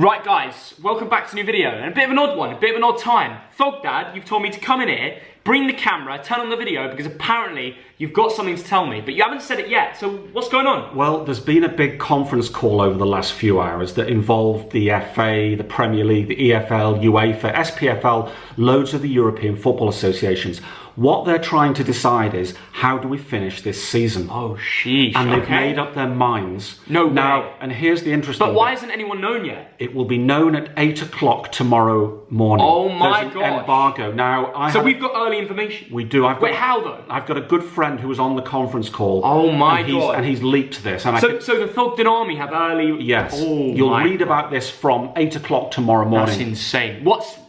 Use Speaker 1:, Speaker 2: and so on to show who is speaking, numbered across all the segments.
Speaker 1: Right guys, welcome back to a new video, and a bit of an odd one, a bit of an odd time. Thog Dad, you've told me to come in here, bring the camera, turn on the video, because apparently you've got something to tell me, but you haven't said it yet, so what's going on?
Speaker 2: Well, there's been a big conference call over the last few hours that involved the FA, the Premier League, the EFL, UEFA, SPFL, loads of the European football associations. What they're trying to decide is, how do we finish this season?
Speaker 1: Oh, sheesh,
Speaker 2: and they've made up their minds.
Speaker 1: No way.
Speaker 2: Now, and here's the interesting
Speaker 1: But why
Speaker 2: bit.
Speaker 1: hasn't anyone known yet?
Speaker 2: It will be known at 8 o'clock tomorrow morning.
Speaker 1: Oh my
Speaker 2: There's an
Speaker 1: gosh.
Speaker 2: embargo. Now,
Speaker 1: So we've got early information?
Speaker 2: We do.
Speaker 1: Wait, how though?
Speaker 2: I've got a good friend who was on the conference call.
Speaker 1: Oh my God.
Speaker 2: And he's leaked this. And
Speaker 1: So the Thogden Army have early...
Speaker 2: Yes.
Speaker 1: Oh,
Speaker 2: You'll read about this from 8 o'clock tomorrow morning.
Speaker 1: That's insane.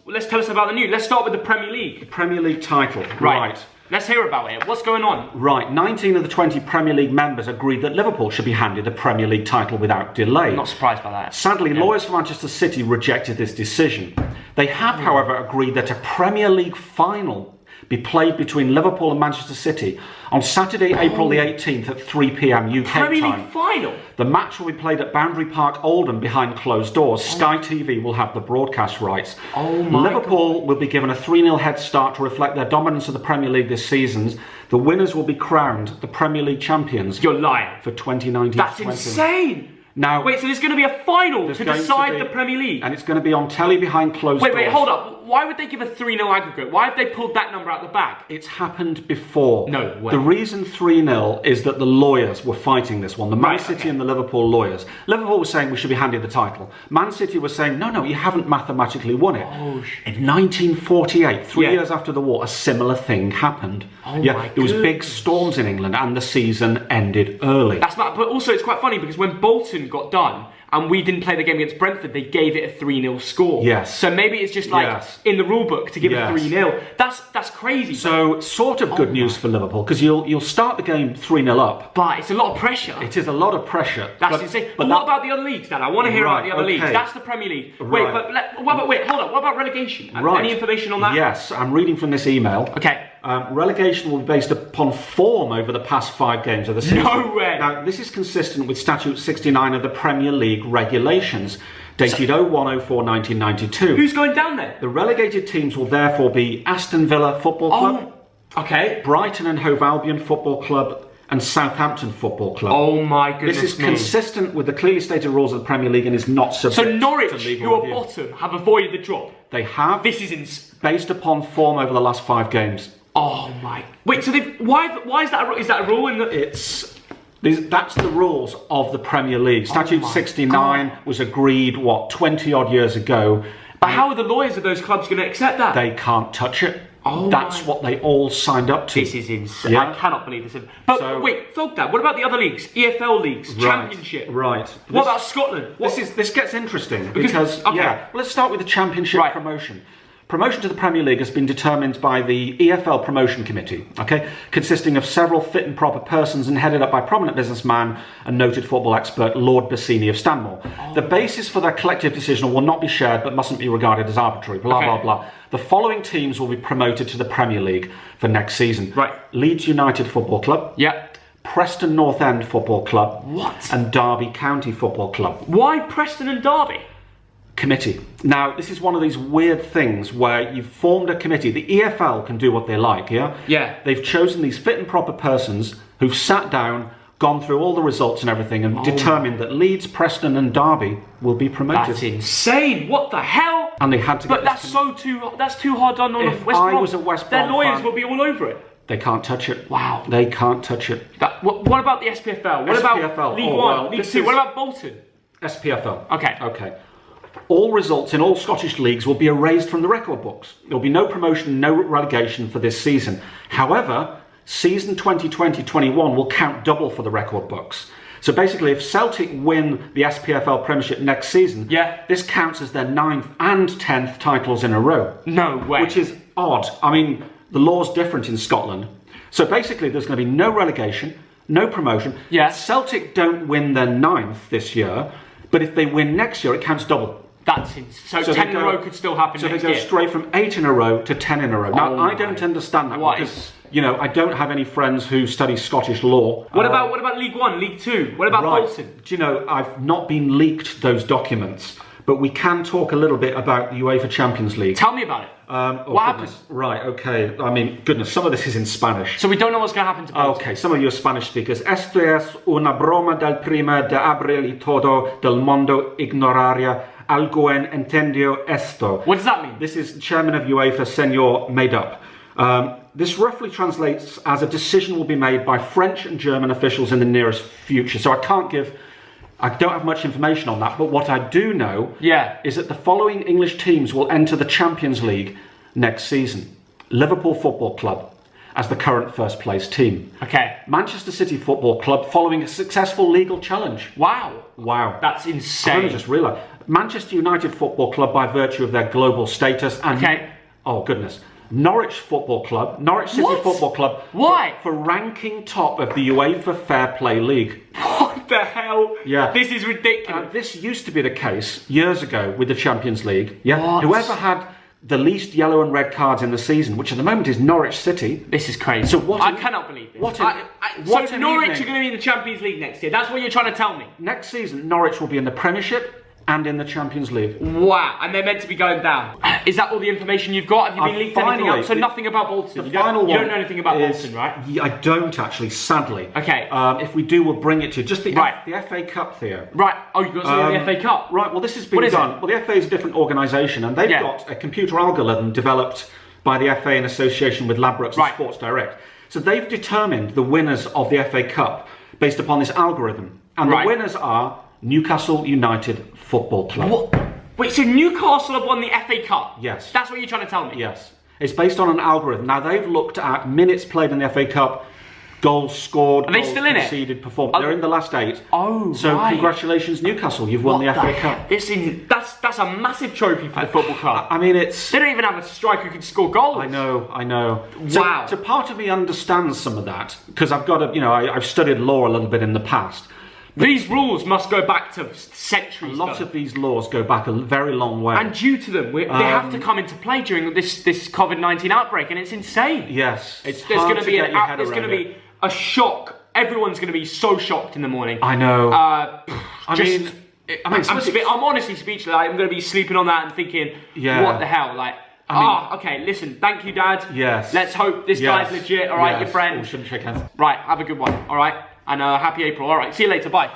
Speaker 1: Let's tell us about the news. Let's start with the Premier League.
Speaker 2: The Premier League title.
Speaker 1: Right. Let's hear about it. What's going on?
Speaker 2: Right. 19 of the 20 Premier League members agreed that Liverpool should be handed the Premier League title without delay.
Speaker 1: I'm not surprised by that.
Speaker 2: Sadly, lawyers for Manchester City rejected this decision. They have, however, agreed that a Premier League final be played between Liverpool and Manchester City on Saturday, April the 18th at 3 p.m. UK
Speaker 1: Premier
Speaker 2: time.
Speaker 1: League final?
Speaker 2: The match will be played at Boundary Park, Oldham, behind closed doors. Sky TV will have the broadcast rights.
Speaker 1: Oh my
Speaker 2: Liverpool will be given a 3-0 head start to reflect their dominance of the Premier League this season. The winners will be crowned the Premier League champions.
Speaker 1: You're lying.
Speaker 2: For 2019-20.
Speaker 1: That's insane.
Speaker 2: Now,
Speaker 1: wait, so there's going to be a final to decide the Premier League?
Speaker 2: And it's going to be on telly behind closed doors.
Speaker 1: Wait, hold up. Why would they give a 3-0 aggregate? Why have they pulled that number out of the bag?
Speaker 2: It's happened before.
Speaker 1: No way.
Speaker 2: The reason 3-0 is that the lawyers were fighting this one. The Man City and the Liverpool lawyers. Liverpool was saying we should be handed the title. Man City was saying, no, you haven't mathematically won it.
Speaker 1: Oh,
Speaker 2: In 1948, 3 years after the war, a similar thing happened.
Speaker 1: Oh
Speaker 2: there was big storms in England and the season ended early.
Speaker 1: That's but also it's quite funny because when Bolton got done and we didn't play the game against Brentford, they gave it a 3-0 score.
Speaker 2: Yes.
Speaker 1: So maybe it's just like in the rule book to give it 3-0. That's crazy.
Speaker 2: So sort of good news for Liverpool because you'll start the game 3-0 up.
Speaker 1: But it's a lot of pressure.
Speaker 2: It is a lot of pressure.
Speaker 1: That's insane. But what about the other leagues, Dad? I want to hear about the other leagues. That's the Premier League. Wait, hold on. What about relegation? Any information on that?
Speaker 2: Yes, I'm reading from this email.
Speaker 1: Okay.
Speaker 2: Relegation will be based upon form over the past 5 games of the season.
Speaker 1: No way!
Speaker 2: Now, this is consistent with Statute 69 of the Premier League regulations, dated 01/04/1992.
Speaker 1: Who's going down there?
Speaker 2: The relegated teams will therefore be Aston Villa Football Club, Brighton and Hove Albion Football Club, and Southampton Football Club.
Speaker 1: Oh my goodness.
Speaker 2: This is consistent with the clearly stated rules of the Premier League and is not subject to legal review.
Speaker 1: So Norwich, who are bottom, have avoided the drop?
Speaker 2: They have.
Speaker 1: This is
Speaker 2: based upon form over the last 5 games.
Speaker 1: Oh my! Wait, so why is that? Is that a rule in the?
Speaker 2: That's the rules of the Premier League. Statute 69 was agreed 20 odd years ago.
Speaker 1: But how are the lawyers of those clubs going to accept that?
Speaker 2: They can't touch it. That's what they all signed up to.
Speaker 1: This is insane. I cannot believe this. But wait, Thog Dad, what about the other leagues? EFL leagues, Championship.
Speaker 2: Right.
Speaker 1: What about Scotland?
Speaker 2: This gets interesting because let's start with the Championship promotion. Promotion to the Premier League has been determined by the EFL Promotion Committee, consisting of several fit and proper persons and headed up by prominent businessman and noted football expert Lord Bassini of Stanmore. The basis for their collective decision will not be shared but mustn't be regarded as arbitrary, blah, blah. The following teams will be promoted to the Premier League for next season.
Speaker 1: Right.
Speaker 2: Leeds United Football Club.
Speaker 1: Yeah.
Speaker 2: Preston North End Football Club.
Speaker 1: What?
Speaker 2: And Derby County Football Club.
Speaker 1: Why Preston and Derby?
Speaker 2: Committee. Now, this is one of these weird things where you've formed a committee. The EFL can do what they like,
Speaker 1: Yeah.
Speaker 2: They've chosen these fit and proper persons who've sat down, gone through all the results and everything and determined that Leeds, Preston and Derby will be promoted.
Speaker 1: That's insane. What the hell?
Speaker 2: And they had to get
Speaker 1: that's too hard done on
Speaker 2: If
Speaker 1: West Brom.
Speaker 2: I was a West Brom
Speaker 1: Their lawyers
Speaker 2: fan,
Speaker 1: will be all over it.
Speaker 2: They can't touch it.
Speaker 1: Wow.
Speaker 2: They can't touch it.
Speaker 1: What about the SPFL? What about League One, League Two? What about Bolton?
Speaker 2: SPFL.
Speaker 1: Okay.
Speaker 2: All results in all Scottish leagues will be erased from the record books. There will be no promotion, no relegation for this season. However, season 2020-21 will count double for the record books. So basically, if Celtic win the SPFL Premiership next season, this counts as their 9th and 10th titles in a row.
Speaker 1: No way.
Speaker 2: Which is odd. I mean, the law's different in Scotland. So basically, there's going to be no relegation, no promotion. Celtic don't win their 9th this year, but if they win next year, it counts double.
Speaker 1: That's insane. So 10 in a row could still happen next year.
Speaker 2: So they go straight from 8 in a row to 10 in a row. Now, I don't understand that because, I don't have any friends who study Scottish law.
Speaker 1: What about League One, League Two? What about Bolton?
Speaker 2: Do you know, I've not been leaked those documents. but we can talk a little bit about the UEFA Champions League.
Speaker 1: Tell me about it. What happened?
Speaker 2: Right, okay. I mean, goodness, some of this is in Spanish.
Speaker 1: So we don't know what's going to happen to Bolton.
Speaker 2: Okay, some of you are Spanish speakers. Esto es una broma del prima de abril y todo del mundo ignoraria. Alguien entendió esto.
Speaker 1: What does that mean?
Speaker 2: This is the chairman of UEFA, Senor Made Up. This roughly translates as a decision will be made by French and German officials in the nearest future. So I don't have much information on that, but what I do know is that the following English teams will enter the Champions League next season. Liverpool Football Club as the current first place team.
Speaker 1: Okay.
Speaker 2: Manchester City Football Club following a successful legal challenge.
Speaker 1: Wow. That's insane.
Speaker 2: I only just realised. Manchester United Football Club by virtue of their global status. And oh goodness. Norwich Football Club, Norwich City Football Club.
Speaker 1: Why?
Speaker 2: For ranking top of the UEFA Fair Play League.
Speaker 1: What the hell?
Speaker 2: Yeah.
Speaker 1: This is ridiculous.
Speaker 2: This used to be the case years ago with the Champions League. Yeah.
Speaker 1: What?
Speaker 2: Whoever had the least yellow and red cards in the season, which at the moment is Norwich City.
Speaker 1: This is crazy.
Speaker 2: So what?
Speaker 1: I cannot believe this. So Norwich are going to be in the Champions League next year. That's what you're trying to tell me.
Speaker 2: Next season, Norwich will be in the Premiership and in the Champions League.
Speaker 1: Wow, and they're meant to be going down. Is that all the information you've got? Have you been leaked anything else? So nothing about Bolton. You don't know anything about Bolton, right?
Speaker 2: I don't actually, sadly.
Speaker 1: Okay.
Speaker 2: If we do, we'll bring it to you. Just the FA Cup, Theo.
Speaker 1: Right. Oh, you've got something in the FA Cup.
Speaker 2: Right. Well, this has been done. Well, the FA is a different organisation, and they've got a computer algorithm developed by the FA in association with Ladbrokes and Sports Direct. So they've determined the winners of the FA Cup based upon this algorithm, and the winners are Newcastle United Football Club.
Speaker 1: What? Wait, so Newcastle have won the FA Cup?
Speaker 2: Yes.
Speaker 1: That's what you're trying to tell me?
Speaker 2: Yes. It's based on an algorithm. Now, they've looked at minutes played in the FA Cup, goals scored,
Speaker 1: are they still in
Speaker 2: conceded, performed. They're in the last 8.
Speaker 1: Oh,
Speaker 2: so congratulations, Newcastle. You've won the FA Cup.
Speaker 1: That's a massive trophy for the football club.
Speaker 2: I mean, it's...
Speaker 1: They don't even have a striker who can score goals.
Speaker 2: I know.
Speaker 1: Wow.
Speaker 2: So part of me understands some of that, because I've got I've studied law a little bit in the past.
Speaker 1: These rules must go back to centuries.
Speaker 2: A lot of these laws go back a very long way.
Speaker 1: And due to them, they have to come into play during this COVID-19 outbreak, and it's insane.
Speaker 2: Yes.
Speaker 1: There's going to be a shock. Everyone's going to be so shocked in the morning.
Speaker 2: I know.
Speaker 1: I'm honestly speechless. I'm going to be sleeping on that and thinking, what the hell? Okay, listen, thank you, Dad.
Speaker 2: Yes.
Speaker 1: Let's hope this guy's legit, all right, your friend.
Speaker 2: We shouldn't shake hands.
Speaker 1: Right, have a good one, all right? And happy April, all right. See you later, bye.